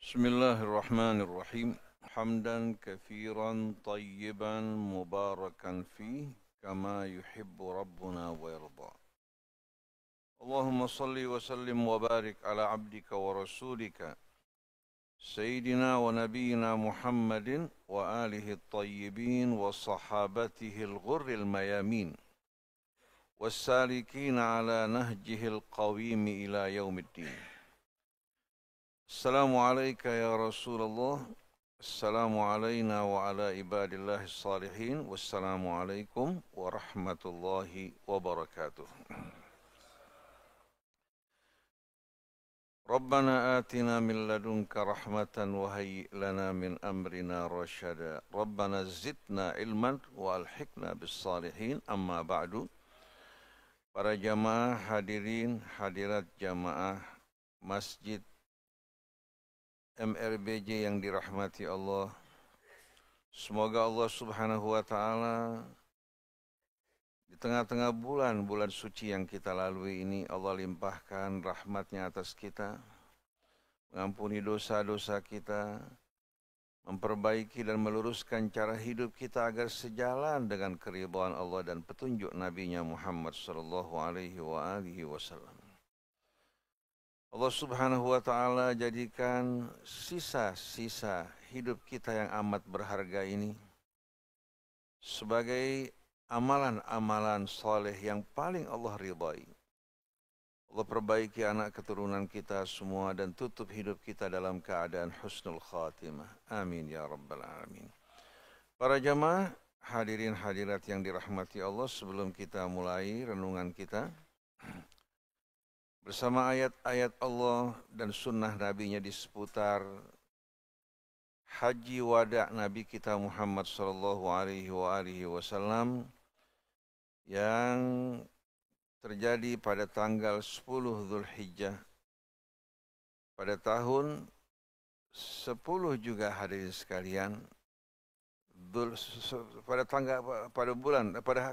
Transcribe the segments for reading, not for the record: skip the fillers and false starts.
بسم الله الرحمن الرحيم حمدا كثيرا طيبا مباركا فيه كما يحب ربنا ويرضى. اللهم صل وسلم وبارك على عبدك ورسولك سيدنا ونبينا محمد وآله الطيبين وصحابته الغر الميامين والسالكين على نهجه القويم إلى يوم الدين. السلام عليك يا رسول الله. السلام علينا وعلى عباد الله الصالحين. والسلام عليكم ورحمة الله وبركاته. ربنا آتنا من لدنك رحمة وهيئ لنا من أمرنا رشدا. ربنا زدنا علما وألحقنا بالصالحين. أما بعد. Para jamaah hadirin hadirat jamaah Masjid MRBJ yang dirahmati Allah. Semoga Allah Subhanahu wa taala di tengah-tengah bulan suci yang kita lalui ini, Allah limpahkan rahmat-Nya atas kita, mengampuni dosa-dosa kita, memperbaiki dan meluruskan cara hidup kita agar sejalan dengan keridhaan Allah dan petunjuk Nabi-Nya Muhammad sallallahu alaihi wasallam. Allah Subhanahu wa taala jadikan sisa-sisa hidup kita yang amat berharga ini sebagai amalan-amalan soleh yang paling Allah ridhai. Allah perbaiki anak keturunan kita semua dan tutup hidup kita dalam keadaan husnul khatimah. Amin ya rabbal alamin. Para jamaah hadirin hadirat yang dirahmati Allah, sebelum kita mulai renungan kita bersama ayat-ayat Allah dan sunnah Nabi-Nya di seputar Haji Wada Nabi kita Muhammad sallallahu alaihi wasallam yang terjadi pada tanggal 10 Zulhijjah pada tahun 10 juga hadirin sekalian, pada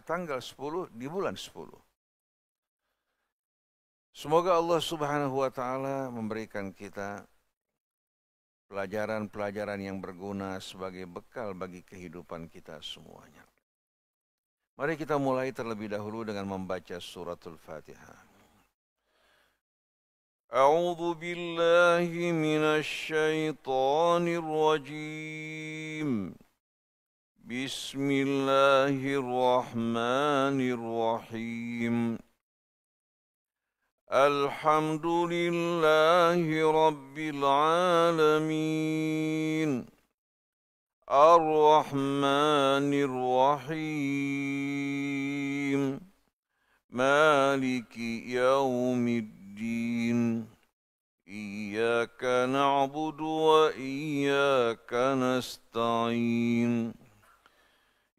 tanggal 10 di bulan 10. Semoga Allah Subhanahu wa taala memberikan kita pelajaran-pelajaran yang berguna sebagai bekal bagi kehidupan kita semuanya. Mari kita mulai terlebih dahulu dengan membaca suratul Fatihah. A'udzu billahi minasy syaithanir rajim. Bismillahirrahmanirrahim. Alhamdulillahi Rabbil Alamin. Ar-Rahmanir Rahim. Maliki Yaumiddin. Iyyaka na'budu wa iyyaka nasta'in.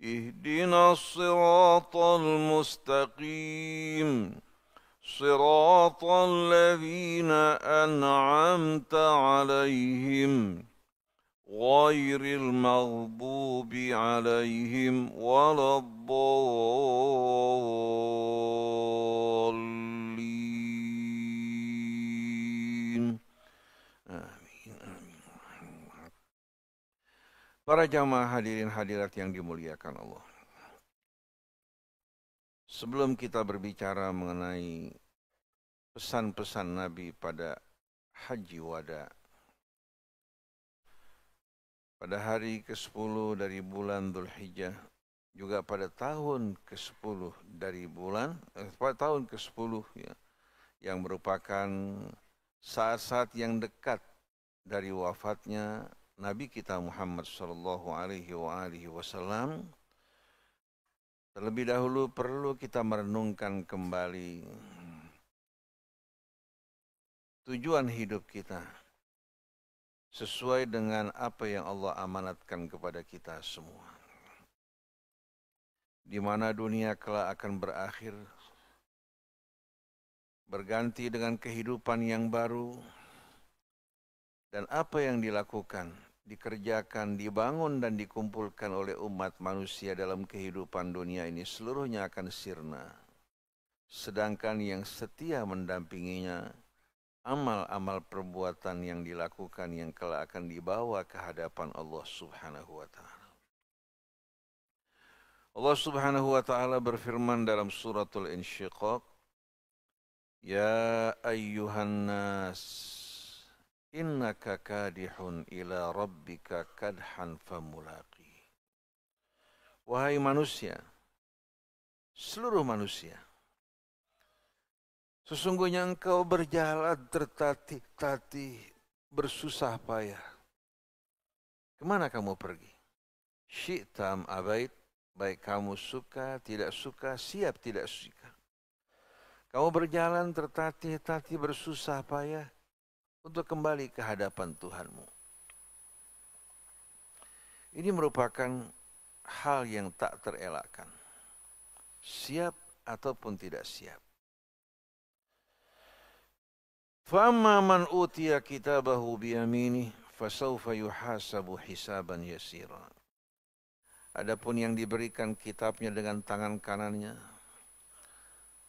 Ihdinas siratal mustaqim. صراط الذين أنعمت عليهم غير المغضوب عليهم ولا الضالين. Amin. Para jamaah hadirin hadirat yang dimuliakan Allah, sebelum kita berbicara mengenai pesan-pesan Nabi pada Haji Wada, pada hari ke-10 dari bulan Dzulhijjah, juga pada tahun ke-10 dari pada tahun ke-10 ya, yang merupakan saat-saat yang dekat dari wafatnya Nabi kita Muhammad sallallahu alaihi wasallam. Terlebih dahulu perlu kita merenungkan kembali tujuan hidup kita sesuai dengan apa yang Allah amanatkan kepada kita semua. Di mana dunia kelak akan berakhir, berganti dengan kehidupan yang baru, dan apa yang dilakukan, dikerjakan, dibangun dan dikumpulkan oleh umat manusia dalam kehidupan dunia ini seluruhnya akan sirna. Sedangkan yang setia mendampinginya amal-amal perbuatan yang dilakukan yang kelak akan dibawa ke hadapan Allah Subhanahu wa taala. Allah Subhanahu wa taala berfirman dalam suratul Insyiqaq, "Ya ayyuhan nas, innaka kadihun ila rabbika kadhan famulaqi." Wahai manusia, seluruh manusia, sesungguhnya engkau berjalan tertatih-tatih, bersusah payah. Kemana kamu pergi? Syi'tam abait, baik kamu suka, tidak suka, siap, tidak suka. Kamu berjalan tertatih-tatih, bersusah payah untuk kembali ke hadapan Tuhanmu. Ini merupakan hal yang tak terelakkan. Siap ataupun tidak siap. فَأَمَّا مَنْ أُوتِيَ كِتَابَهُ بِيَمِينِهِ فَسَوْفَ يُحَاسَبُ حِسَابًا يَسِيرًا. Adapun yang diberikan kitabnya dengan tangan kanannya,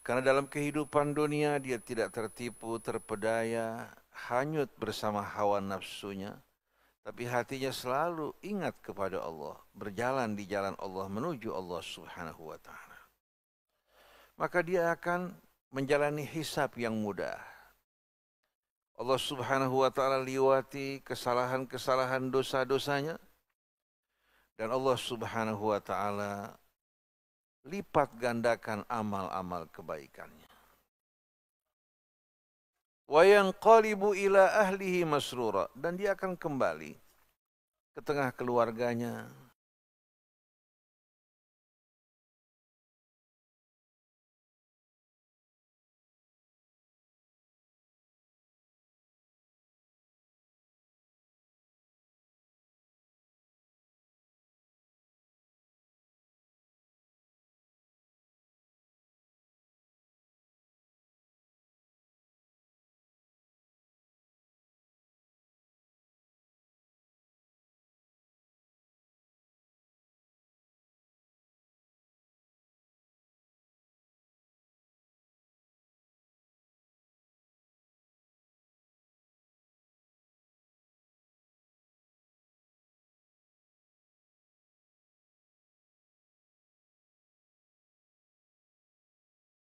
karena dalam kehidupan dunia dia tidak tertipu, terpedaya, hanyut bersama hawa nafsunya, tapi hatinya selalu ingat kepada Allah, berjalan di jalan Allah menuju Allah Subhanahu wa taala. Maka dia akan menjalani hisab yang mudah. Allah Subhanahu wa taala liwati kesalahan-kesalahan dosa-dosanya, dan Allah Subhanahu wa taala lipat gandakan amal-amal kebaikannya. Wa yanqalibu ila ahlihi masrura, dan dia akan kembali ke tengah keluarganya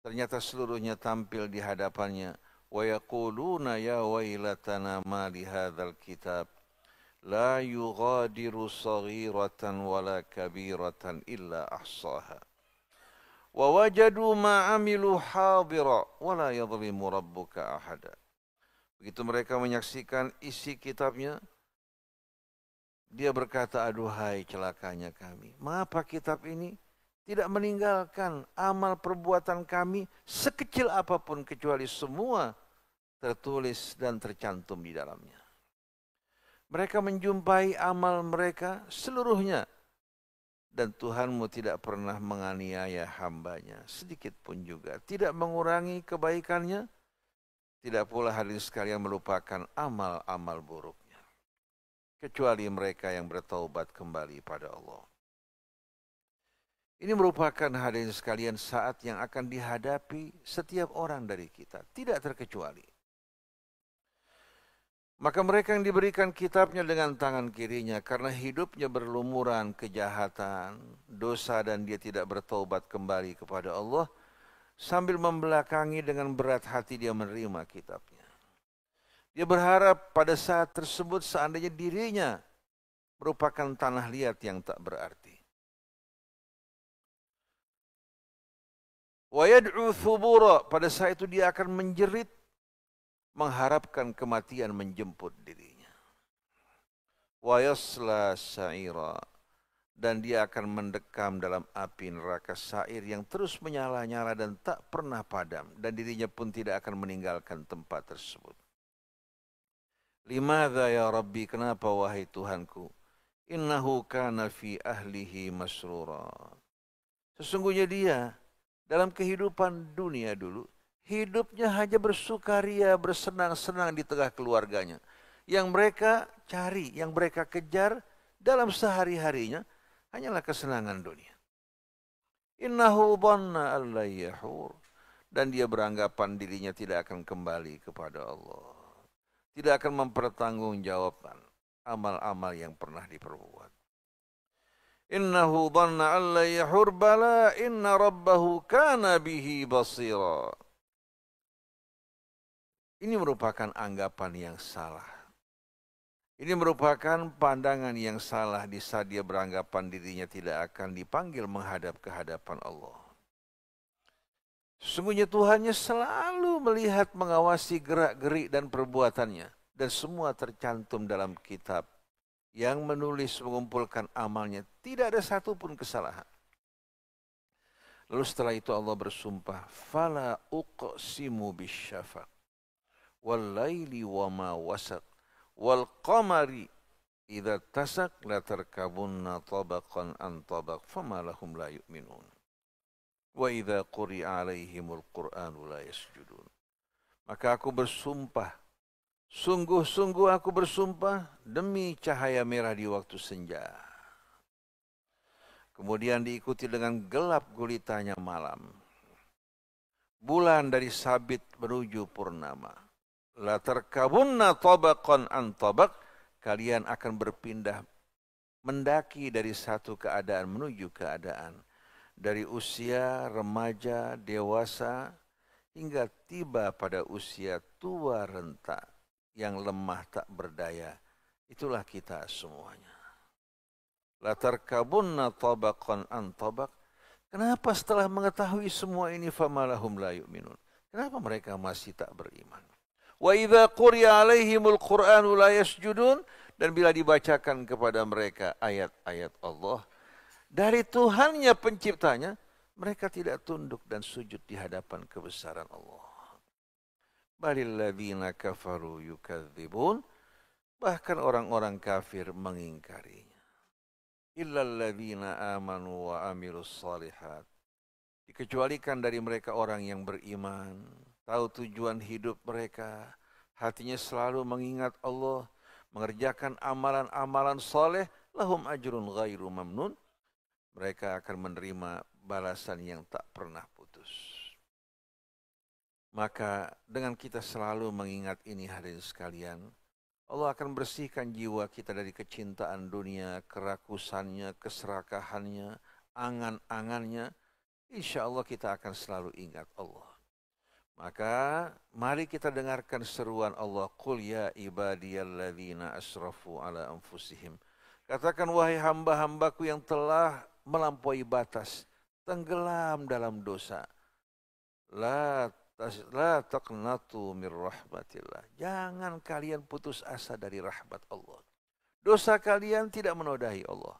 ternyata seluruhnya tampil di hadapannya. Wa yaquluna ya wailatana ma li hadzal kitab la yughadiru saghiratan wala kabiratan illa ahsaha wa wajadu ma amilu hadira wala yadhlimu rabbuka ahada. Begitu mereka menyaksikan isi kitabnya, dia berkata, aduhai celakanya kami. Mengapa kitab ini tidak meninggalkan amal perbuatan kami sekecil apapun kecuali semua tertulis dan tercantum di dalamnya. Mereka menjumpai amal mereka seluruhnya, dan Tuhanmu tidak pernah menganiaya hambanya sedikit pun juga, tidak mengurangi kebaikannya, tidak pula hadirin sekalian melupakan amal-amal buruknya, kecuali mereka yang bertaubat kembali pada Allah. Ini merupakan hadirin sekalian saat yang akan dihadapi setiap orang dari kita, tidak terkecuali. Maka mereka yang diberikan kitabnya dengan tangan kirinya karena hidupnya berlumuran kejahatan, dosa, dan dia tidak bertaubat kembali kepada Allah, sambil membelakangi dengan berat hati dia menerima kitabnya. Dia berharap pada saat tersebut seandainya dirinya merupakan tanah liat yang tak berarti. Wa yad'u thubura, pada saat itu dia akan menjerit mengharapkan kematian menjemput dirinya. Wa yasla sa'ira, dan dia akan mendekam dalam api neraka sa'ir yang terus menyala-nyala dan tak pernah padam, dan dirinya pun tidak akan meninggalkan tempat tersebut. Limadha ya Rabbi, kenapa wahai Tuhanku? Innahu kana fi ahlihi masrura. Sesungguhnya dia dalam kehidupan dunia dulu, hidupnya hanya bersukaria, bersenang-senang di tengah keluarganya. Yang mereka cari, yang mereka kejar dalam sehari-harinya hanyalah kesenangan dunia. Innahu dhanna alla yahur. dan dia beranggapan dirinya tidak akan kembali kepada Allah. Tidak akan mempertanggungjawabkan amal-amal yang pernah diperbuat. Innahu dhanna an la yahur bala inna rabbahu kana bihi basira. Ini merupakan anggapan yang salah. Ini merupakan pandangan yang salah di saat dia beranggapan dirinya tidak akan dipanggil menghadap ke hadapan Allah. Sesungguhnya Tuhannya selalu melihat, mengawasi gerak-gerik dan perbuatannya. Dan semua tercantum dalam kitab yang menulis, mengumpulkan amalnya. Tidak ada satupun kesalahan. Lalu setelah itu Allah bersumpah, Fala uqsimu bisyafaq, wal laili wa ma wasaq, wal qamari idza tasaq la tarkabunna tabaqan an tabaq fama lahum la yu'minun. Wa idza quri'a alaihimul Qur'anu la yasjudun. Maka aku bersumpah, sungguh-sungguh aku bersumpah demi cahaya merah di waktu senja. Kemudian diikuti dengan gelap gulitanya malam. Bulan dari sabit menuju purnama. La tarkabunna tabaqan an tabaq. Kalian akan berpindah, mendaki dari satu keadaan menuju keadaan. Dari usia remaja, dewasa, hingga tiba pada usia tua renta yang lemah tak berdaya. Itulah kita semuanya. La tarkabunna tabaqan an tabaq. Kenapa setelah mengetahui semua ini famalahum la yu'minun? Kenapa mereka masih tak beriman? Wa idza quri'a alaihimul Qur'anu la yasjudun. Dan bila dibacakan kepada mereka ayat-ayat Allah dari Tuhannya penciptanya, mereka tidak tunduk dan sujud di hadapan kebesaran Allah. Balil ladzina kafaru yukadzibun. Bahkan orang-orang kafir mengingkarinya. Illal ladzina amanu wa amilus shalihat. Dikecualikan dari mereka orang yang beriman, tahu tujuan hidup mereka, hatinya selalu mengingat Allah, mengerjakan amalan-amalan saleh, lahum ajrun ghairu mamnun. Mereka akan menerima balasan yang tak pernah putus. Maka dengan kita selalu mengingat ini hadirin sekalian, Allah akan bersihkan jiwa kita dari kecintaan dunia, kerakusannya, keserakahannya, angan-angannya. Insya Allah kita akan selalu ingat Allah. Maka mari kita dengarkan seruan Allah. Qul ya ibadiyalladzina asrafu ala anfusihim. Katakan wahai hamba-hambaku yang telah melampaui batas, tenggelam dalam dosa. La taqnatu mir rahmatillah. Jangan kalian putus asa dari rahmat Allah. Dosa kalian tidak menodai Allah.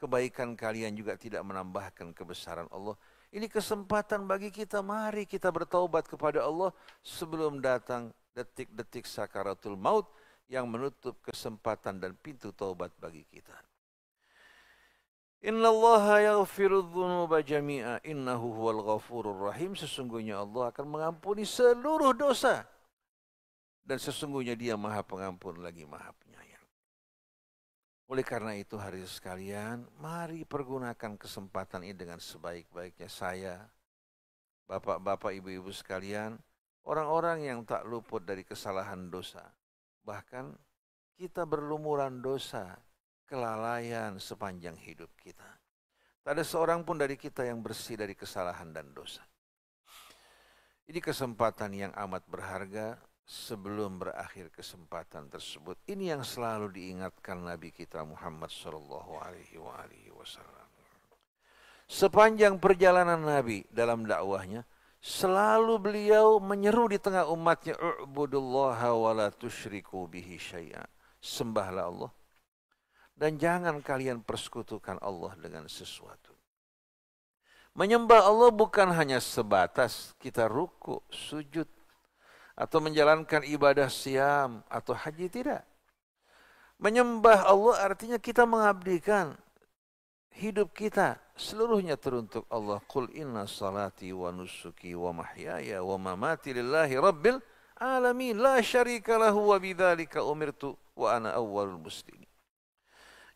Kebaikan kalian juga tidak menambahkan kebesaran Allah. Ini kesempatan bagi kita, mari kita bertaubat kepada Allah sebelum datang detik-detik sakaratul maut yang menutup kesempatan dan pintu taubat bagi kita. Innallaha yaghfiru dzunuba jami'a innahu huwal ghafurur rahim. Sesungguhnya Allah akan mengampuni seluruh dosa dan sesungguhnya Dia Maha Pengampun lagi Maha Penyayang. Oleh karena itu hari sekalian, mari pergunakan kesempatan ini dengan sebaik-baiknya. Saya, bapak-bapak, ibu-ibu sekalian, orang-orang yang tak luput dari kesalahan dosa. Bahkan kita berlumuran dosa, kelalaian sepanjang hidup kita. Tak ada seorang pun dari kita yang bersih dari kesalahan dan dosa. Ini kesempatan yang amat berharga. Sebelum berakhir kesempatan tersebut, ini yang selalu diingatkan Nabi kita Muhammad sallallahu alaihi wasallam. Sepanjang perjalanan Nabi dalam dakwahnya, selalu beliau menyeru di tengah umatnya, "U'budullaha wa la tusyriku bihi syai'a." Sembahlah Allah dan jangan kalian persekutukan Allah dengan sesuatu. Menyembah Allah bukan hanya sebatas kita ruku, sujud, atau menjalankan ibadah siam atau haji, tidak. Menyembah Allah artinya kita mengabdikan hidup kita seluruhnya teruntuk Allah. Qul inna salati wa nusuki wa mahyaya wa mamati lillahi rabbil alamin la syarika lahu wa bidzalika umirtu wa ana awwalul muslimin.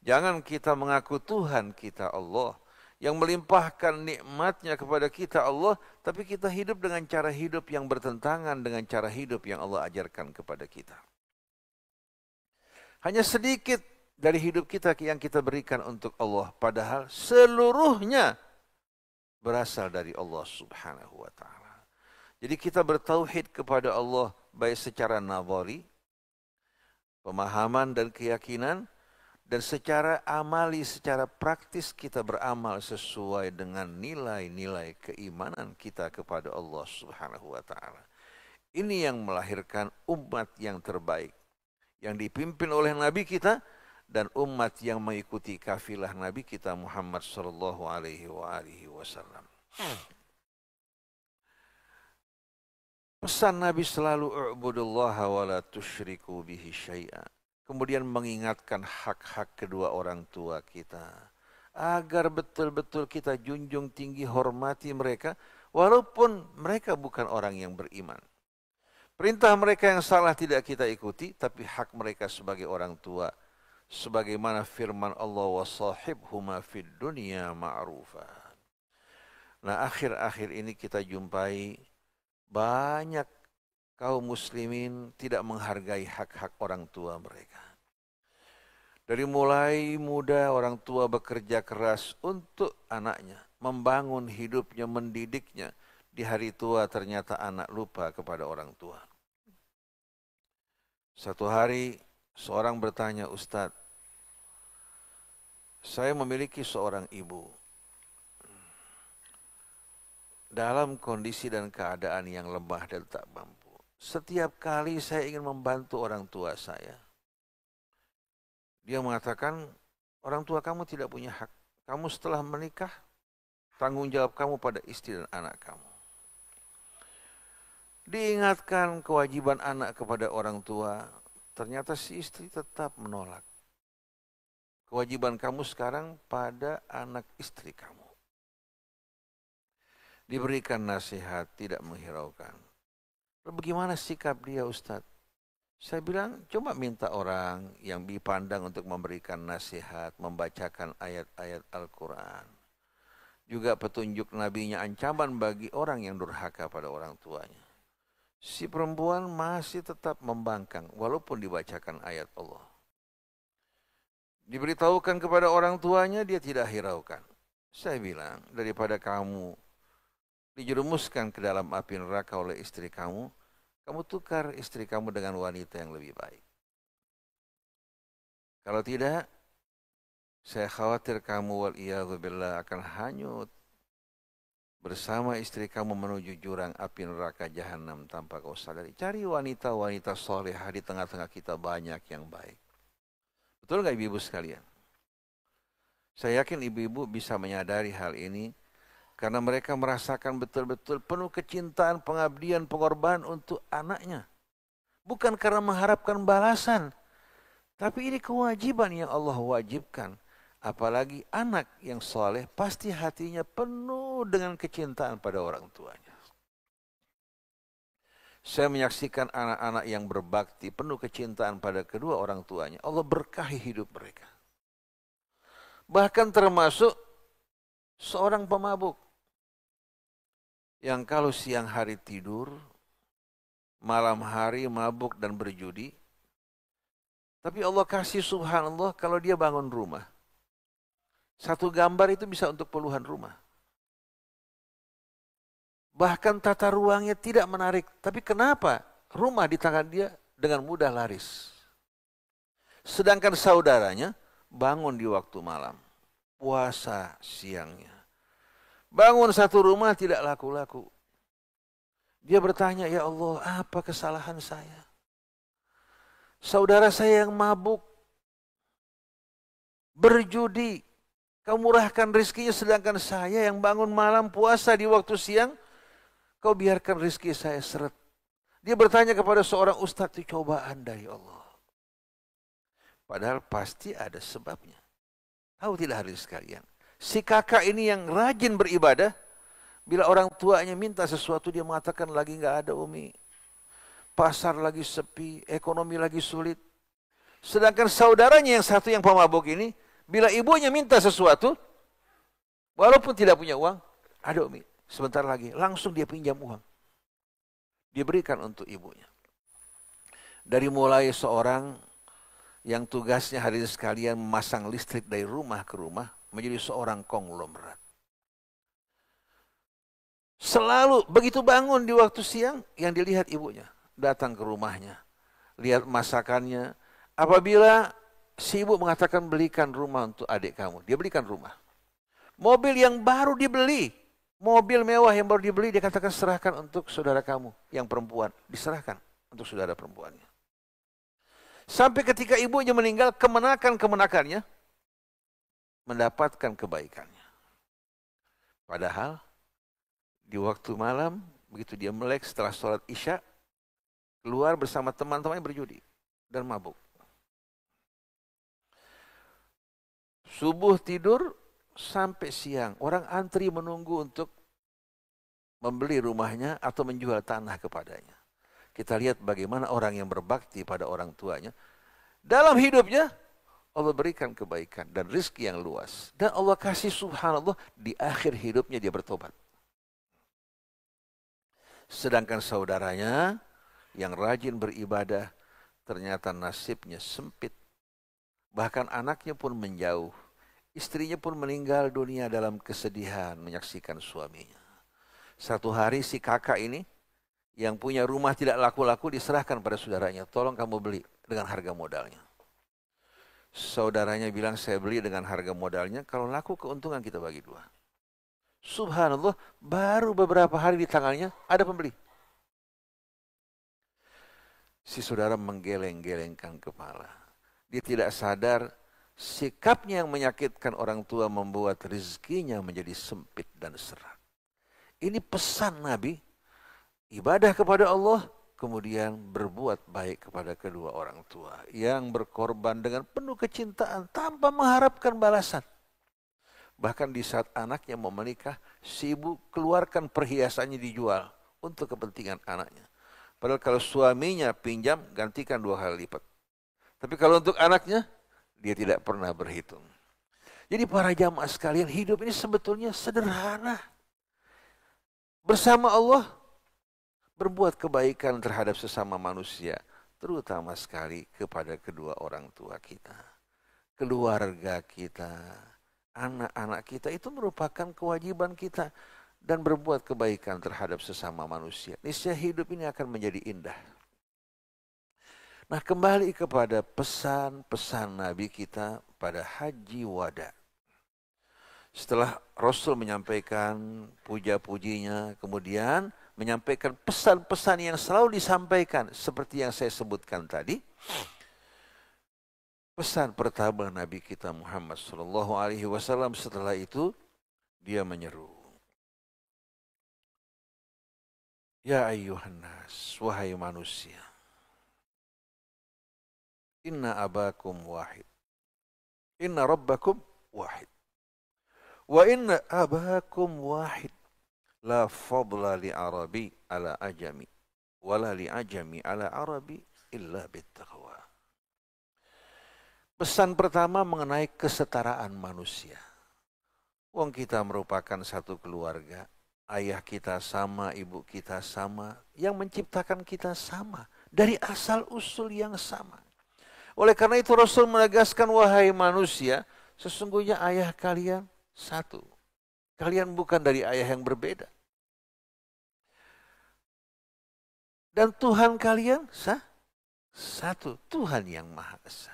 Jangan kita mengaku Tuhan kita Allah. yang melimpahkan nikmatnya kepada kita Allah, tapi kita hidup dengan cara hidup yang bertentangan dengan cara hidup yang Allah ajarkan kepada kita. Hanya sedikit dari hidup kita yang kita berikan untuk Allah, padahal seluruhnya berasal dari Allah Subhanahu wa taala. Jadi kita bertauhid kepada Allah baik secara nazari, pemahaman dan keyakinan, dan secara amali, secara praktis kita beramal sesuai dengan nilai-nilai keimanan kita kepada Allah Subhanahu wa taala. Ini yang melahirkan umat yang terbaik, yang dipimpin oleh Nabi kita dan umat yang mengikuti kafilah Nabi kita Muhammad sallallahu alaihi wasallam. Pesan Nabi selalu u'budullaha wa la tusyriku bihi syai'a. Kemudian mengingatkan hak-hak kedua orang tua kita, agar betul-betul kita junjung tinggi, hormati mereka, walaupun mereka bukan orang yang beriman. Perintah mereka yang salah tidak kita ikuti, tapi hak mereka sebagai orang tua, sebagaimana firman Allah, wasahibhuma fid dunya ma'rufa. Nah, akhir-akhir ini kita jumpai banyak kaum muslimin tidak menghargai hak-hak orang tua mereka. Dari mulai muda orang tua bekerja keras untuk anaknya, membangun hidupnya, mendidiknya. Di hari tua ternyata anak lupa kepada orang tua. Satu hari seorang bertanya, "Ustadz, saya memiliki seorang ibu dalam kondisi dan keadaan yang lemah dan tak mampu. Setiap kali saya ingin membantu orang tua saya, dia mengatakan, orang tua kamu tidak punya hak. Kamu setelah menikah, tanggung jawab kamu pada istri dan anak kamu." Diingatkan kewajiban anak kepada orang tua, ternyata si istri tetap menolak. Kewajiban kamu sekarang pada anak istri kamu. Diberikan nasihat, tidak menghiraukan. Lalu bagaimana sikap dia, Ustadz? Saya bilang, coba minta orang yang dipandang untuk memberikan nasihat, membacakan ayat-ayat Al-Quran. Juga petunjuk nabinya, ancaman bagi orang yang durhaka pada orang tuanya. Si perempuan masih tetap membangkang, walaupun dibacakan ayat Allah. Diberitahukan kepada orang tuanya, dia tidak hiraukan. Saya bilang, daripada kamu dijerumuskan ke dalam api neraka oleh istri kamu, kamu tukar istri kamu dengan wanita yang lebih baik. Kalau tidak, saya khawatir kamu wal'iyadzubillah akan hanyut bersama istri kamu menuju jurang api neraka jahanam tanpa kau sadari. Cari wanita-wanita solehah, di tengah-tengah kita banyak yang baik. Betul nggak ibu-ibu sekalian? Saya yakin ibu-ibu bisa menyadari hal ini, karena mereka merasakan betul-betul penuh kecintaan, pengabdian, pengorbanan untuk anaknya. Bukan karena mengharapkan balasan, tapi ini kewajiban yang Allah wajibkan. Apalagi anak yang soleh, pasti hatinya penuh dengan kecintaan pada orang tuanya. Saya menyaksikan anak-anak yang berbakti, penuh kecintaan pada kedua orang tuanya. Allah berkahi hidup mereka. Bahkan termasuk seorang pemabuk, yang kalau siang hari tidur, malam hari mabuk dan berjudi. Tapi Allah kasih subhanallah kalau dia bangun rumah. Satu gambar itu bisa untuk puluhan rumah. Bahkan tata ruangnya tidak menarik. Tapi kenapa rumah di tangan dia dengan mudah laris? Sedangkan saudaranya bangun di waktu malam, puasa siangnya. Bangun satu rumah tidak laku-laku. Dia bertanya, "Ya Allah, apa kesalahan saya? Saudara saya yang mabuk, berjudi, kau murahkan rizkinya, sedangkan saya yang bangun malam puasa di waktu siang, kau biarkan rizki saya seret." Dia bertanya kepada seorang ustadz, itu cobaan dari Allah. Padahal pasti ada sebabnya. Tahu tidak hadirin sekalian? Si kakak ini yang rajin beribadah, bila orang tuanya minta sesuatu, dia mengatakan, "Lagi nggak ada Umi. Pasar lagi sepi, ekonomi lagi sulit." Sedangkan saudaranya yang satu yang pemabuk ini, bila ibunya minta sesuatu, Walaupun tidak punya uang, ada Umi, sebentar lagi langsung dia pinjam uang. Dia berikan untuk ibunya. Dari mulai seorang yang tugasnya hadirin sekalian memasang listrik dari rumah ke rumah menjadi seorang konglomerat. Selalu begitu bangun di waktu siang yang dilihat ibunya, datang ke rumahnya, lihat masakannya. Apabila si ibu mengatakan belikan rumah untuk adik kamu, dia belikan rumah. Mobil yang baru dibeli, mobil mewah yang baru dibeli, dia katakan serahkan untuk saudara kamu yang perempuan, diserahkan untuk saudara perempuannya. Sampai ketika ibunya meninggal, kemenakannya mendapatkan kebaikannya. Padahal di waktu malam, begitu dia melek setelah sholat isya, keluar bersama teman-temannya berjudi dan mabuk. Subuh tidur sampai siang, orang antri menunggu untuk membeli rumahnya atau menjual tanah kepadanya. Kita lihat bagaimana orang yang berbakti pada orang tuanya, dalam hidupnya Allah berikan kebaikan dan rezeki yang luas. Dan Allah kasih subhanallah di akhir hidupnya dia bertobat. Sedangkan saudaranya yang rajin beribadah ternyata nasibnya sempit. Bahkan anaknya pun menjauh. Istrinya pun meninggal dunia dalam kesedihan menyaksikan suaminya. Satu hari si kakak ini yang punya rumah tidak laku-laku diserahkan pada saudaranya. Tolong kamu beli dengan harga modalnya. Saudaranya bilang saya beli dengan harga modalnya. Kalau laku keuntungan kita bagi dua. Subhanallah, baru beberapa hari di tangannya ada pembeli. Si saudara menggeleng-gelengkan kepala. Dia tidak sadar sikapnya yang menyakitkan orang tua membuat rezekinya menjadi sempit dan serak. Ini pesan Nabi, ibadah kepada Allah, kemudian berbuat baik kepada kedua orang tua. Yang berkorban dengan penuh kecintaan tanpa mengharapkan balasan. Bahkan di saat anaknya mau menikah, si ibu keluarkan perhiasannya dijual untuk kepentingan anaknya. Padahal kalau suaminya pinjam, gantikan 2 kali lipat. Tapi kalau untuk anaknya, dia tidak pernah berhitung. Jadi para jamaah sekalian, hidup ini sebetulnya sederhana. Bersama Allah, berbuat kebaikan terhadap sesama manusia, terutama sekali kepada kedua orang tua kita, keluarga kita, anak-anak kita. Itu merupakan kewajiban kita dan berbuat kebaikan terhadap sesama manusia. Niscaya hidup ini akan menjadi indah. Nah, kembali kepada pesan-pesan Nabi kita pada Haji Wada. Setelah Rasul menyampaikan puja-pujinya, kemudian menyampaikan pesan-pesan yang selalu disampaikan seperti yang saya sebutkan tadi. Pesan pertama Nabi kita Muhammad SAW setelah itu dia menyeru, ya ayyuhan nas, wahai manusia, inna abakum wahid, inna rabbakum wahid, wa inna abakum wahid, la fadla li arabi ala ajami, wala li ajami ala arabi illa bittaqwa. Pesan pertama mengenai kesetaraan manusia. Wong kita merupakan satu keluarga, ayah kita sama, ibu kita sama, yang menciptakan kita sama, dari asal usul yang sama. Oleh karena itu Rasul menegaskan, wahai manusia, sesungguhnya ayah kalian satu. Kalian bukan dari ayah yang berbeda. Dan Tuhan kalian satu, Tuhan yang Maha Esa.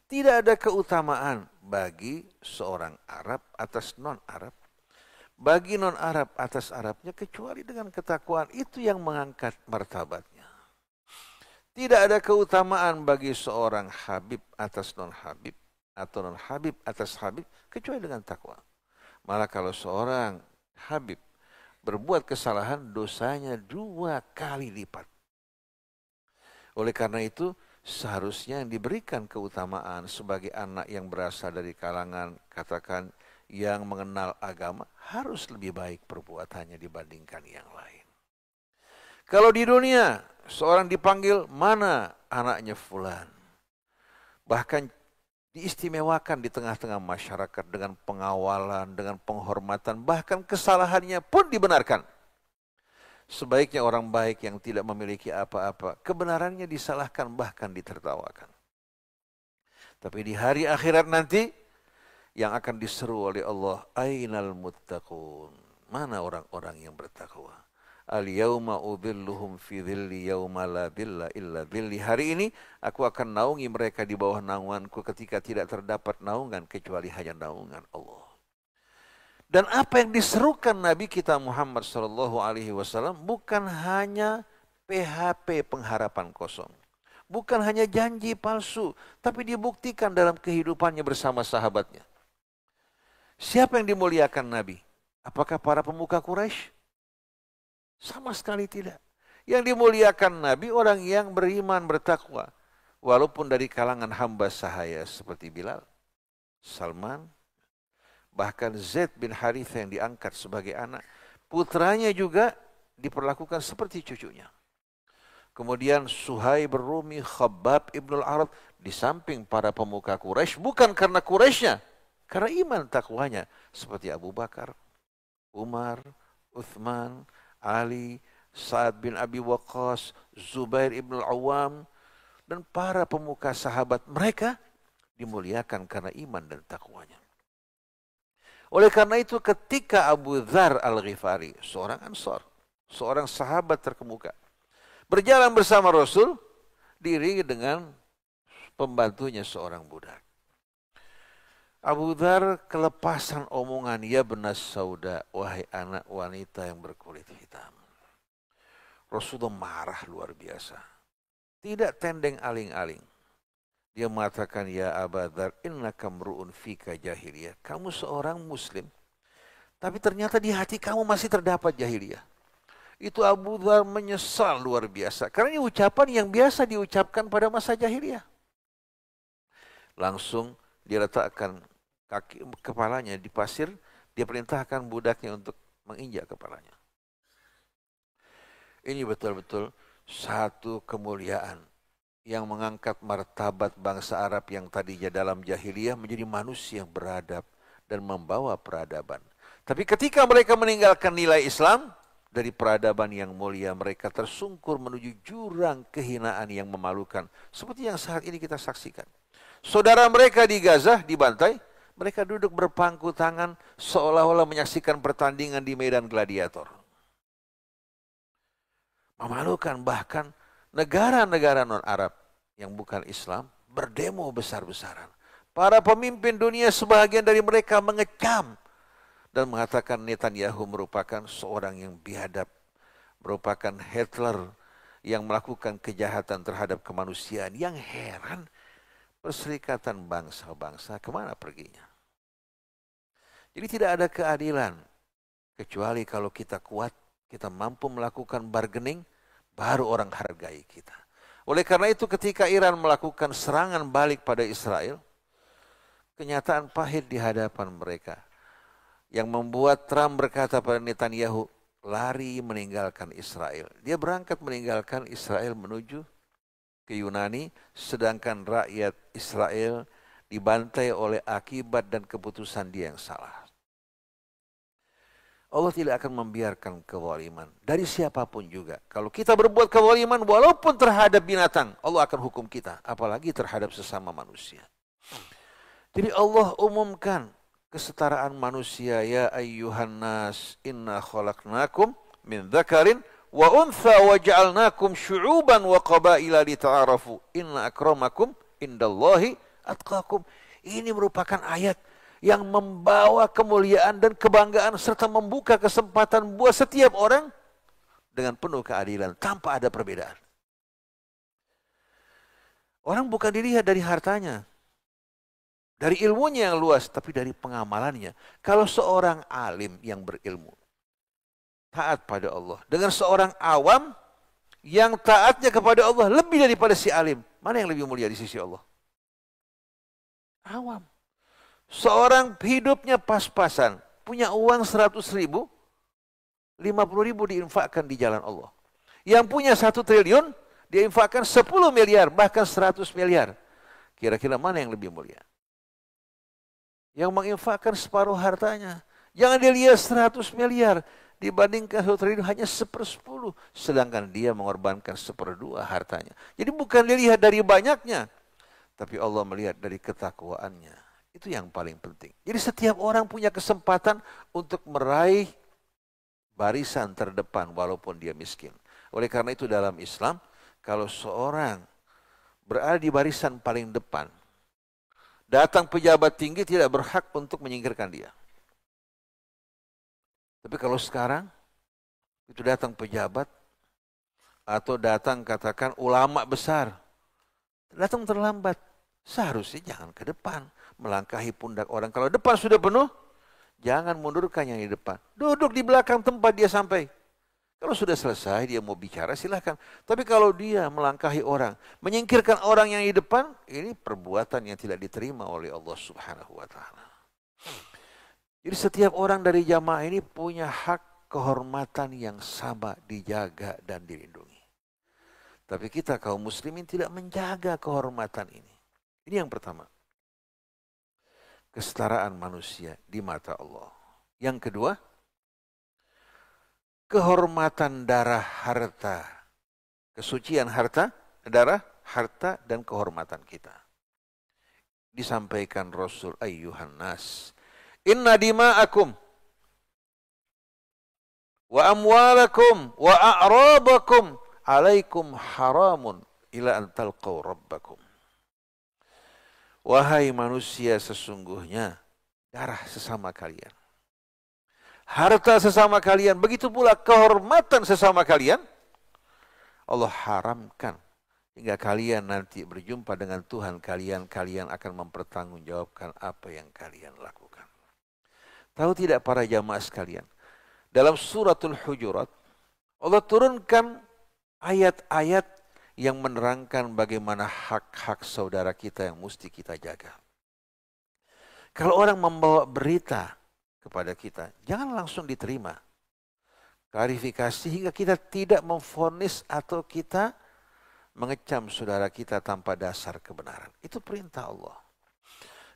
Tidak ada keutamaan bagi seorang Arab atas non-Arab, bagi non-Arab atas Arabnya, kecuali dengan ketakwaan. Itu yang mengangkat martabatnya. Tidak ada keutamaan bagi seorang Habib atas non-Habib, atau non-Habib atas Habib, kecuali dengan takwa. Malah kalau seorang Habib berbuat kesalahan, dosanya 2 kali lipat. Oleh karena itu, seharusnya yang diberikan keutamaan sebagai anak yang berasal dari kalangan, katakan, yang mengenal agama, harus lebih baik perbuatannya dibandingkan yang lain. Kalau di dunia, seorang dipanggil, mana anaknya fulan? Bahkan diistimewakan di tengah-tengah masyarakat dengan pengawalan, dengan penghormatan, bahkan kesalahannya pun dibenarkan. Sebaiknya orang baik yang tidak memiliki apa-apa, kebenarannya disalahkan bahkan ditertawakan. Tapi di hari akhirat nanti, yang akan diseru oleh Allah, ainal muttaqun, mana orang-orang yang bertakwa? Al-yawma udhilluhum fi dhilli yawma la dhilla illa dhilli. Hari ini aku akan naungi mereka di bawah naunganku ketika tidak terdapat naungan kecuali hanya naungan Allah. Dan apa yang diserukan Nabi kita Muhammad SAW bukan hanya PHP, pengharapan kosong. Bukan hanya janji palsu, tapi dibuktikan dalam kehidupannya bersama sahabatnya. Siapa yang dimuliakan Nabi? Apakah para pemuka Quraisy? Sama sekali tidak. Yang dimuliakan Nabi orang yang beriman, bertakwa. Walaupun dari kalangan hamba sahaya seperti Bilal, Salman, bahkan Zaid bin Harithah yang diangkat sebagai anak. Putranya juga diperlakukan seperti cucunya. Kemudian Suhaib Rumi, Khabbab ibnul Arad, di samping para pemuka Quraisy, bukan karena Quraisynya, karena iman takwanya, seperti Abu Bakar, Umar, Uthman, Ali, Sa'ad bin Abi Waqqas, Zubair ibn al-Awwam, dan para pemuka sahabat mereka dimuliakan karena iman dan takwanya. Oleh karena itu ketika Abu Dzar al-Ghifari, seorang Ansar, seorang sahabat terkemuka, berjalan bersama Rasul, diiringi dengan pembantunya seorang budak. Abu Dzar kelepasan omongan, ya benas sauda, wahai anak wanita yang berkulit hitam. Rasulullah marah luar biasa. Tidak tendeng aling-aling. Dia mengatakan, ya Abu Dzar, innaka mru'un fika jahiliyah. Kamu seorang muslim, tapi ternyata di hati kamu masih terdapat jahiliyah. Itu Abu Dzar menyesal luar biasa. Karena ini ucapan yang biasa diucapkan pada masa jahiliyah. Langsung diletakkan kepalanya di pasir, dia perintahkan budaknya untuk menginjak kepalanya. Ini betul-betul satu kemuliaan yang mengangkat martabat bangsa Arab yang tadinya dalam jahiliyah menjadi manusia yang beradab dan membawa peradaban. Tapi ketika mereka meninggalkan nilai Islam, dari peradaban yang mulia mereka tersungkur menuju jurang kehinaan yang memalukan. Seperti yang saat ini kita saksikan. Saudara mereka di Gaza dibantai, mereka duduk berpangku tangan seolah-olah menyaksikan pertandingan di medan gladiator. Memalukan, bahkan negara-negara non-Arab yang bukan Islam berdemo besar-besaran. Para pemimpin dunia sebahagian dari mereka mengecam dan mengatakan Netanyahu merupakan seorang yang biadab, merupakan Hitler yang melakukan kejahatan terhadap kemanusiaan. Yang heran, perserikatan bangsa-bangsa kemana perginya? Jadi tidak ada keadilan, kecuali kalau kita kuat, kita mampu melakukan bargaining, baru orang hargai kita. Oleh karena itu ketika Iran melakukan serangan balik pada Israel, kenyataan pahit di hadapan mereka, yang membuat Trump berkata pada Netanyahu, lari meninggalkan Israel. Dia berangkat meninggalkan Israel menuju ke Yunani, sedangkan rakyat Israel dibantai oleh akibat dan keputusan dia yang salah. Allah tidak akan membiarkan kezaliman dari siapapun juga. Kalau kita berbuat kezaliman walaupun terhadap binatang, Allah akan hukum kita, apalagi terhadap sesama manusia. Jadi Allah umumkan kesetaraan manusia, ya ayyuhan nas inna khalaqnakum min dzakarin wa untha wa ja'alnakum syu'uban wa qabaila lita'arafu inna akramakum indallahi atqakum. Ini merupakan ayat yang membawa kemuliaan dan kebanggaan serta membuka kesempatan buat setiap orang dengan penuh keadilan tanpa ada perbedaan. Orang bukan dilihat dari hartanya, dari ilmunya yang luas, tapi dari pengamalannya. Kalau seorang alim yang berilmu, taat pada Allah, dengan seorang awam yang taatnya kepada Allah lebih daripada si alim, mana yang lebih mulia di sisi Allah? Awam. Seorang hidupnya pas-pasan, punya uang 100.000, 50.000 diinfakkan di jalan Allah. Yang punya 1 triliun, dia infakkan 10 miliar, bahkan 100 miliar. Kira-kira mana yang lebih mulia? yang menginfakkan separuh hartanya. Jangan dilihat 100 miliar, dibandingkan 1 triliun hanya 1/10, sedangkan dia mengorbankan 1/2 hartanya. Jadi bukan dilihat dari banyaknya, tapi Allah melihat dari ketakwaannya. Itu yang paling penting. Jadi setiap orang punya kesempatan untuk meraih barisan terdepan walaupun dia miskin. Oleh karena itu dalam Islam, kalau seorang berada di barisan paling depan, datang pejabat tinggi tidak berhak untuk menyingkirkan dia. Tapi kalau sekarang, itu datang pejabat, atau datang katakan ulama besar, datang terlambat. Seharusnya jangan ke depan, melangkahi pundak orang. Kalau depan sudah penuh, jangan mundurkan yang di depan. Duduk di belakang tempat dia sampai. Kalau sudah selesai dia mau bicara silahkan. Tapi kalau dia melangkahi orang, menyingkirkan orang yang di depan, ini perbuatan yang tidak diterima oleh Allah Subhanahu wa taala. Jadi setiap orang dari jamaah ini punya hak kehormatan yang sama dijaga dan dilindungi. Tapi kita kaum muslimin tidak menjaga kehormatan ini. Ini yang pertama. Kesetaraan manusia di mata Allah. Yang kedua, kehormatan darah harta. Kesucian harta, darah, harta, dan kehormatan kita. Disampaikan Rasul ayyuhan nas. Inna dima'akum wa amwalakum wa a'radakum alaikum haramun ila an talqaw rabbakum. Wahai manusia, sesungguhnya darah sesama kalian, harta sesama kalian, begitu pula kehormatan sesama kalian, Allah haramkan hingga kalian nanti berjumpa dengan Tuhan kalian, kalian akan mempertanggungjawabkan apa yang kalian lakukan. Tahu tidak para jamaah sekalian, dalam suratul Hujurat, Allah turunkan ayat-ayat yang menerangkan bagaimana hak-hak saudara kita yang mesti kita jaga. Kalau orang membawa berita kepada kita, jangan langsung diterima. Klarifikasi hingga kita tidak memvonis atau kita mengecam saudara kita tanpa dasar kebenaran. Itu perintah Allah.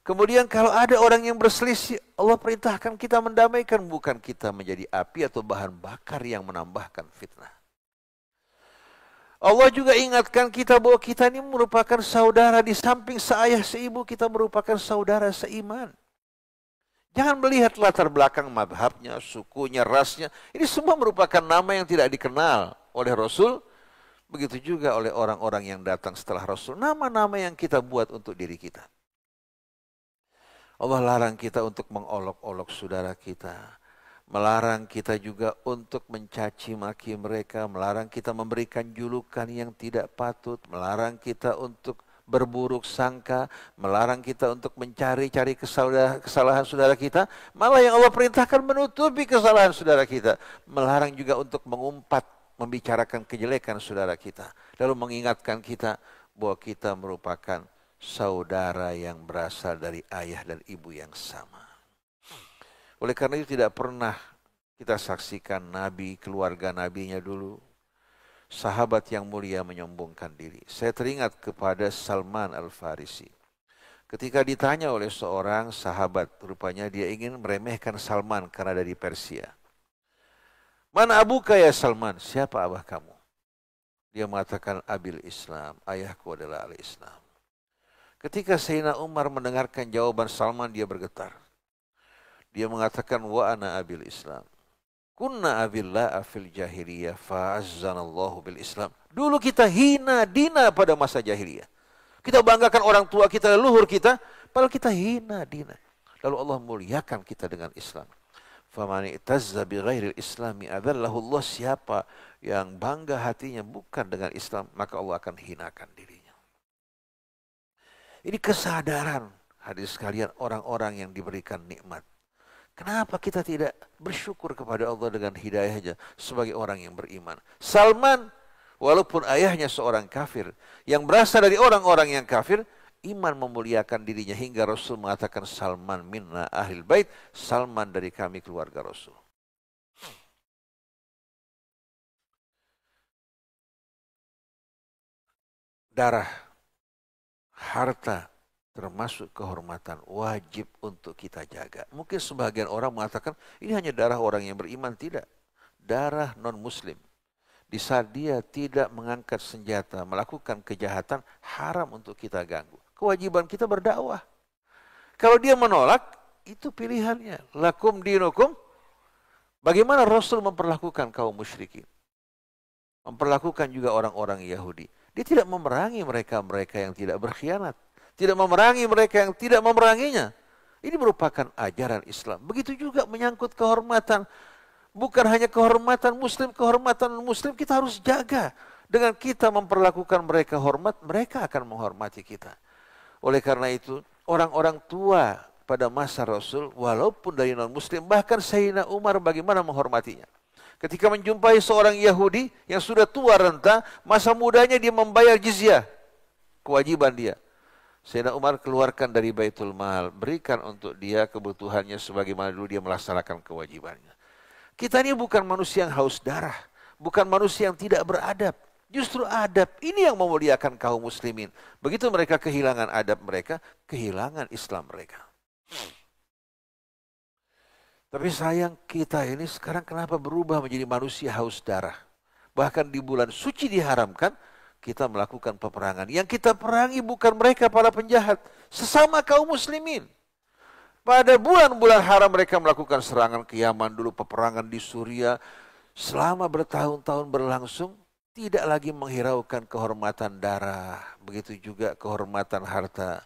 Kemudian kalau ada orang yang berselisih, Allah perintahkan kita mendamaikan, bukan kita menjadi api atau bahan bakar yang menambahkan fitnah. Allah juga ingatkan kita bahwa kita ini merupakan saudara, di samping seayah seibu kita merupakan saudara seiman. Jangan melihat latar belakang madhabnya, sukunya, rasnya. Ini semua merupakan nama yang tidak dikenal oleh Rasul. Begitu juga oleh orang-orang yang datang setelah Rasul. Nama-nama yang kita buat untuk diri kita. Allah larang kita untuk mengolok-olok saudara kita. Melarang kita juga untuk mencaci maki mereka, melarang kita memberikan julukan yang tidak patut, melarang kita untuk berburuk sangka, melarang kita untuk mencari-cari kesalahan saudara kita, malah yang Allah perintahkan menutupi kesalahan saudara kita, melarang juga untuk mengumpat, membicarakan kejelekan saudara kita, lalu mengingatkan kita bahwa kita merupakan saudara yang berasal dari ayah dan ibu yang sama. Oleh karena itu tidak pernah kita saksikan Nabi, keluarga Nabinya dulu, sahabat yang mulia menyombongkan diri. Saya teringat kepada Salman Al-Farisi. Ketika ditanya oleh seorang sahabat, rupanya dia ingin meremehkan Salman karena dari Persia. Mana abuka ya Salman? Siapa abah kamu? Dia mengatakan Abil Islam, ayahku adalah al-Islam. Ketika Sayyidina Umar mendengarkan jawaban Salman, dia bergetar. Dia mengatakan wa ana abil Islam. Kunna abillah fil jahiliyah fa'azzanallahu bil Islam. Dulu kita hina dina pada masa jahiliyah. Kita banggakan orang tua kita, leluhur kita, padahal kita hina dina. Lalu Allah muliakan kita dengan Islam. Faman i'tazza bi ghairil islami adallahu Allah. Siapa yang bangga hatinya bukan dengan Islam, maka Allah akan hinakan dirinya. Ini kesadaran hadirin sekalian orang-orang yang diberikan nikmat. Kenapa kita tidak bersyukur kepada Allah dengan hidayahnya sebagai orang yang beriman? Salman, walaupun ayahnya seorang kafir, yang berasal dari orang-orang yang kafir, iman memuliakan dirinya hingga Rasul mengatakan Salman minna ahlil bait, Salman dari kami keluarga Rasul. Darah, harta, termasuk kehormatan wajib untuk kita jaga. Mungkin sebagian orang mengatakan ini hanya darah orang yang beriman. Tidak. Darah non-muslim. Di saat dia tidak mengangkat senjata, melakukan kejahatan, haram untuk kita ganggu. Kewajiban kita berdakwah. Kalau dia menolak, itu pilihannya. Lakum dinukum. Bagaimana Rasul memperlakukan kaum musyrikin? Memperlakukan juga orang-orang Yahudi. Dia tidak memerangi mereka-mereka yang tidak berkhianat. Tidak memerangi mereka yang tidak memeranginya. Ini merupakan ajaran Islam. Begitu juga menyangkut kehormatan. Bukan hanya kehormatan muslim kita harus jaga. Dengan kita memperlakukan mereka hormat, mereka akan menghormati kita. Oleh karena itu, orang-orang tua pada masa Rasul, walaupun dari non-muslim, bahkan Sayyidina Umar bagaimana menghormatinya. Ketika menjumpai seorang Yahudi yang sudah tua renta, masa mudanya dia membayar jizyah. Kewajiban dia. Sayyidina Umar keluarkan dari Baitul Mal, berikan untuk dia kebutuhannya sebagaimana dulu dia melaksanakan kewajibannya. Kita ini bukan manusia yang haus darah, bukan manusia yang tidak beradab. Justru adab ini yang memuliakan kaum muslimin. Begitu mereka kehilangan adab mereka, kehilangan Islam mereka. Tapi sayang kita ini sekarang kenapa berubah menjadi manusia haus darah. Bahkan di bulan suci diharamkan kita melakukan peperangan. Yang kita perangi bukan mereka para penjahat, sesama kaum muslimin. Pada bulan-bulan haram mereka melakukan serangan ke Yaman, dulu peperangan di Suriah. Selama bertahun-tahun berlangsung, tidak lagi menghiraukan kehormatan darah, begitu juga kehormatan harta.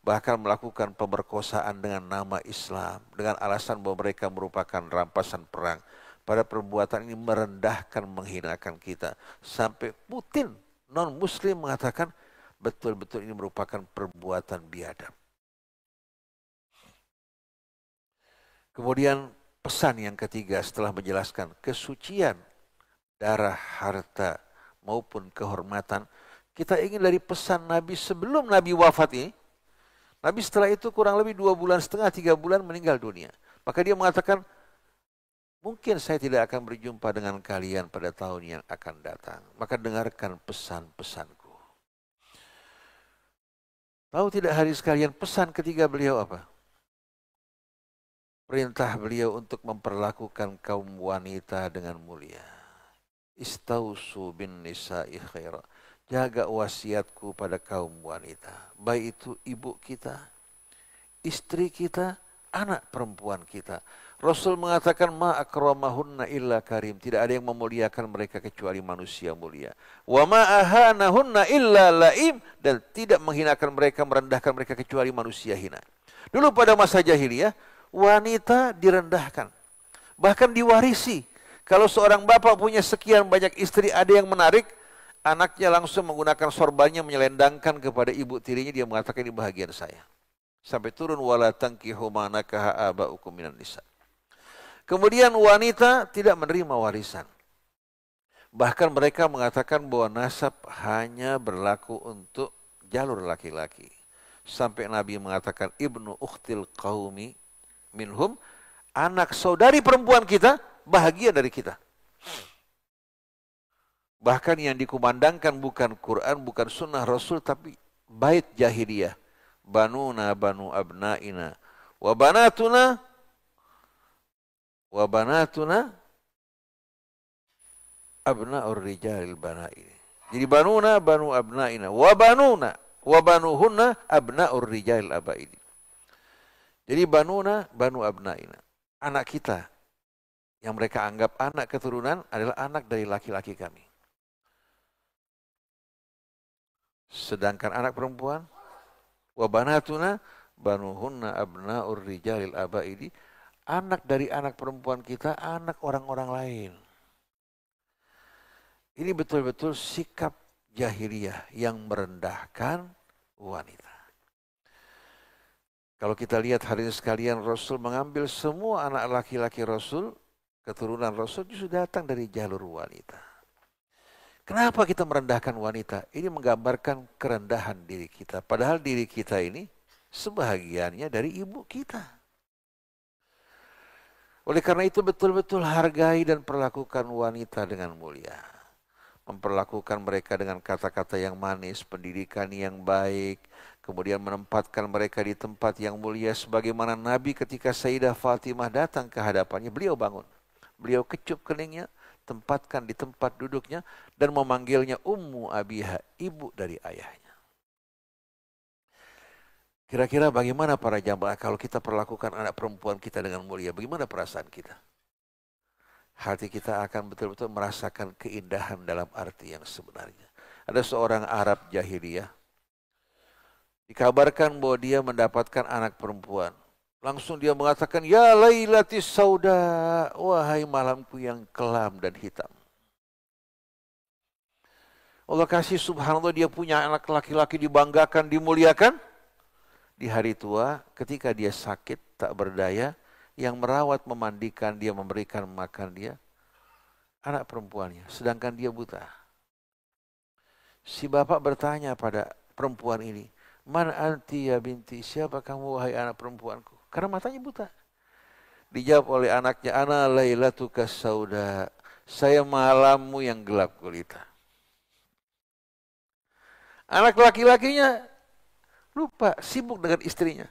Bahkan melakukan pemerkosaan dengan nama Islam, dengan alasan bahwa mereka merupakan rampasan perang. Pada perbuatan ini merendahkan, menghinakan kita. Sampai Putin, non-muslim mengatakan, betul-betul ini merupakan perbuatan biadab. Kemudian pesan yang ketiga setelah menjelaskan kesucian darah, harta, maupun kehormatan. Kita ingin dari pesan Nabi sebelum Nabi wafat ini, Nabi setelah itu kurang lebih 2,5 bulan, 3 bulan meninggal dunia. Maka dia mengatakan, mungkin saya tidak akan berjumpa dengan kalian pada tahun yang akan datang. Maka dengarkan pesan-pesanku. Tahu tidak hari sekalian pesan ketiga beliau apa? Perintah beliau untuk memperlakukan kaum wanita dengan mulia. Istausu bin nisa'i khaira. Jaga wasiatku pada kaum wanita. Baik itu ibu kita, istri kita, anak perempuan kita. Rasul mengatakan, ma akramahunna illa karim. Tidak ada yang memuliakan mereka kecuali manusia mulia. Wa ma ahanahunna illa laim. Dan tidak menghinakan mereka, merendahkan mereka kecuali manusia hina. Dulu pada masa jahiliyah, wanita direndahkan. Bahkan diwarisi. Kalau seorang bapak punya sekian banyak istri, ada yang menarik, anaknya langsung menggunakan sorbannya menyelendangkan kepada ibu tirinya, dia mengatakan ini bahagian saya. Sampai turun wala tankihu ma nakaha aba'ukum minan nisa. Kemudian wanita tidak menerima warisan. Bahkan mereka mengatakan bahwa nasab hanya berlaku untuk jalur laki-laki. Sampai Nabi mengatakan ibnu ukhtil qaumi minhum, anak saudari perempuan kita bahagia dari kita. Bahkan yang dikumandangkan bukan Quran, bukan sunnah Rasul, tapi bait jahiliyah. Banuna banu abnaina wa banatuna abnaur rijalil bana'i. Jadi banuna banu abnaina wa banuhunna abnaur rijalil abaidi. Jadi banuna banu abnaina, anak kita yang mereka anggap anak keturunan adalah anak dari laki-laki kami. Sedangkan anak perempuan, wa banatuna banuhunna abnaur rijalil abaidi, anak dari anak perempuan kita, anak orang-orang lain. Ini betul-betul sikap jahiliyah yang merendahkan wanita. Kalau kita lihat hari ini sekalian, Rasul mengambil semua anak laki-laki Rasul, keturunan Rasul justru datang dari jalur wanita. Kenapa kita merendahkan wanita? Ini menggambarkan kerendahan diri kita. Padahal diri kita ini sebahagiannya dari ibu kita. Oleh karena itu betul-betul hargai dan perlakukan wanita dengan mulia. Memperlakukan mereka dengan kata-kata yang manis, pendidikan yang baik, kemudian menempatkan mereka di tempat yang mulia sebagaimana Nabi ketika Sayyidah Fatimah datang ke hadapannya, beliau bangun. Beliau kecup keningnya, tempatkan di tempat duduknya dan memanggilnya Ummu Abiha, ibu dari ayahnya. Kira-kira bagaimana para jamaah kalau kita perlakukan anak perempuan kita dengan mulia? Bagaimana perasaan kita? Hati kita akan betul-betul merasakan keindahan dalam arti yang sebenarnya. Ada seorang Arab jahiliyah, dikabarkan bahwa dia mendapatkan anak perempuan. Langsung dia mengatakan, ya lailatis sauda, wahai malamku yang kelam dan hitam. Allah kasih subhanallah dia punya anak laki-laki dibanggakan, dimuliakan. Di hari tua ketika dia sakit tak berdaya, yang merawat, memandikan dia, memberikan makan dia, anak perempuannya, sedangkan dia buta. Si bapak bertanya pada perempuan ini, man anti ya binti, siapa kamu wahai anak perempuanku? Karena matanya buta. Dijawab oleh anaknya, ana lailatuka sauda, saya malammu yang gelap gulita. Anak laki-lakinya lupa, sibuk dengan istrinya.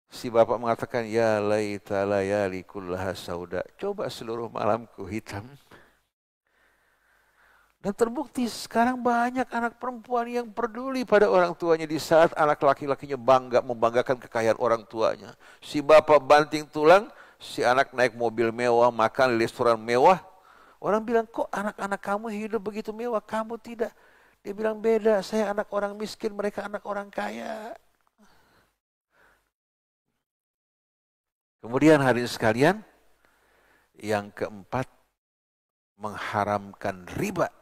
Si bapak mengatakan, ya laita layali kullaha sauda, coba seluruh malamku hitam. Dan terbukti sekarang banyak anak perempuan yang peduli pada orang tuanya di saat anak laki-lakinya bangga membanggakan kekayaan orang tuanya. Si bapak banting tulang, si anak naik mobil mewah, makan di restoran mewah. Orang bilang, kok anak-anak kamu hidup begitu mewah, kamu tidak? Dia bilang, beda, saya anak orang miskin, mereka anak orang kaya. Kemudian hadirin sekalian, yang keempat, mengharamkan riba.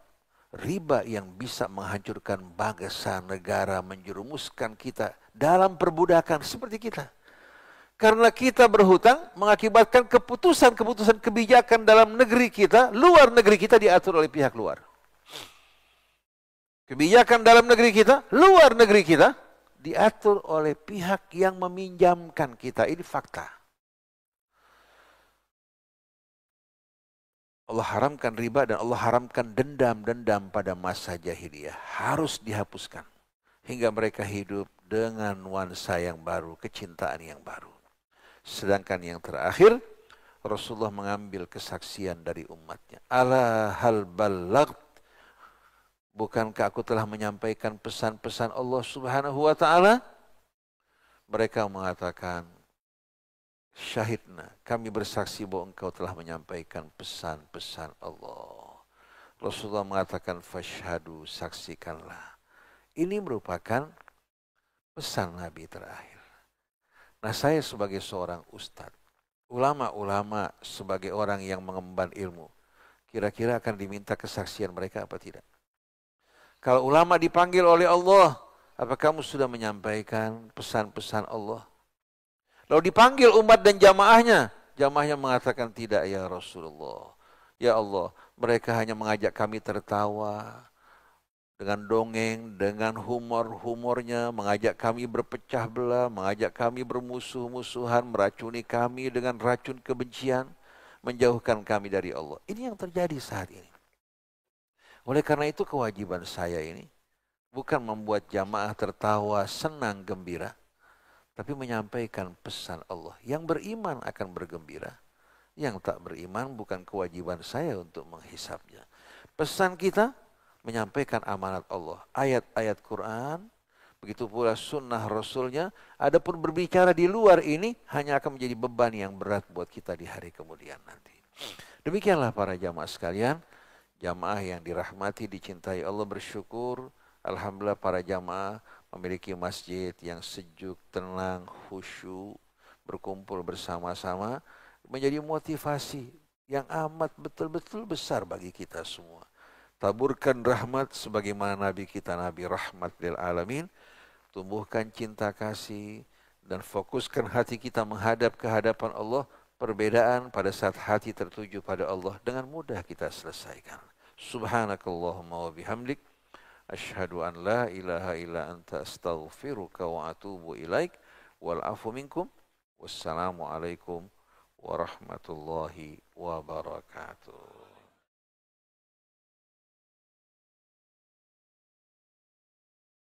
Riba yang bisa menghancurkan bangsa, negara, menjerumuskan kita dalam perbudakan seperti kita. Karena kita berhutang mengakibatkan keputusan-keputusan kebijakan dalam negeri kita, luar negeri kita diatur oleh pihak luar. Kebijakan dalam negeri kita, luar negeri kita, diatur oleh pihak yang meminjamkan kita. Ini fakta. Allah haramkan riba dan Allah haramkan dendam-dendam pada masa jahiliyah. Harus dihapuskan. Hingga mereka hidup dengan nuansa yang baru, kecintaan yang baru. Sedangkan yang terakhir, Rasulullah mengambil kesaksian dari umatnya. Ala hal balagh. Bukankah aku telah menyampaikan pesan-pesan Allah Subhanahu wa ta'ala? Mereka mengatakan, syahidna, kami bersaksi bahwa engkau telah menyampaikan pesan-pesan Allah. Rasulullah mengatakan, fashhadu, saksikanlah. Ini merupakan pesan Nabi terakhir. Nah, saya sebagai seorang ustadz, ulama-ulama sebagai orang yang mengemban ilmu, kira-kira akan diminta kesaksian mereka apa tidak? Kalau ulama dipanggil oleh Allah, apa kamu sudah menyampaikan pesan-pesan Allah? Lalu dipanggil umat dan jamaahnya, jamaahnya mengatakan tidak ya Rasulullah. Ya Allah, mereka hanya mengajak kami tertawa dengan dongeng, dengan humor-humornya, mengajak kami berpecah belah, mengajak kami bermusuh-musuhan, meracuni kami dengan racun kebencian, menjauhkan kami dari Allah. Ini yang terjadi saat ini. Oleh karena itu kewajiban saya ini bukan membuat jamaah tertawa, senang, gembira, tapi menyampaikan pesan Allah. Yang beriman akan bergembira, yang tak beriman bukan kewajiban saya untuk menghisapnya. Pesan kita menyampaikan amanat Allah, ayat-ayat Quran, begitu pula sunnah Rasulnya. Adapun berbicara di luar ini hanya akan menjadi beban yang berat buat kita di hari kemudian nanti. Demikianlah para jamaah sekalian, jamaah yang dirahmati, dicintai Allah, bersyukur. Alhamdulillah para jamaah memiliki masjid yang sejuk, tenang, khusyuk, berkumpul bersama-sama, menjadi motivasi yang amat betul-betul besar bagi kita semua. Taburkan rahmat sebagaimana Nabi kita, Nabi rahmat lil alamin. Tumbuhkan cinta kasih dan fokuskan hati kita menghadap ke hadapan Allah. Perbedaan pada saat hati tertuju pada Allah dengan mudah kita selesaikan. Subhanakallahumma wa bihamdik, asyhadu an la ilaha illa anta astaghfiruka wa atubu ilaik, wal afu minkum, wassalamu alaikum warahmatullahi wabarakatuh.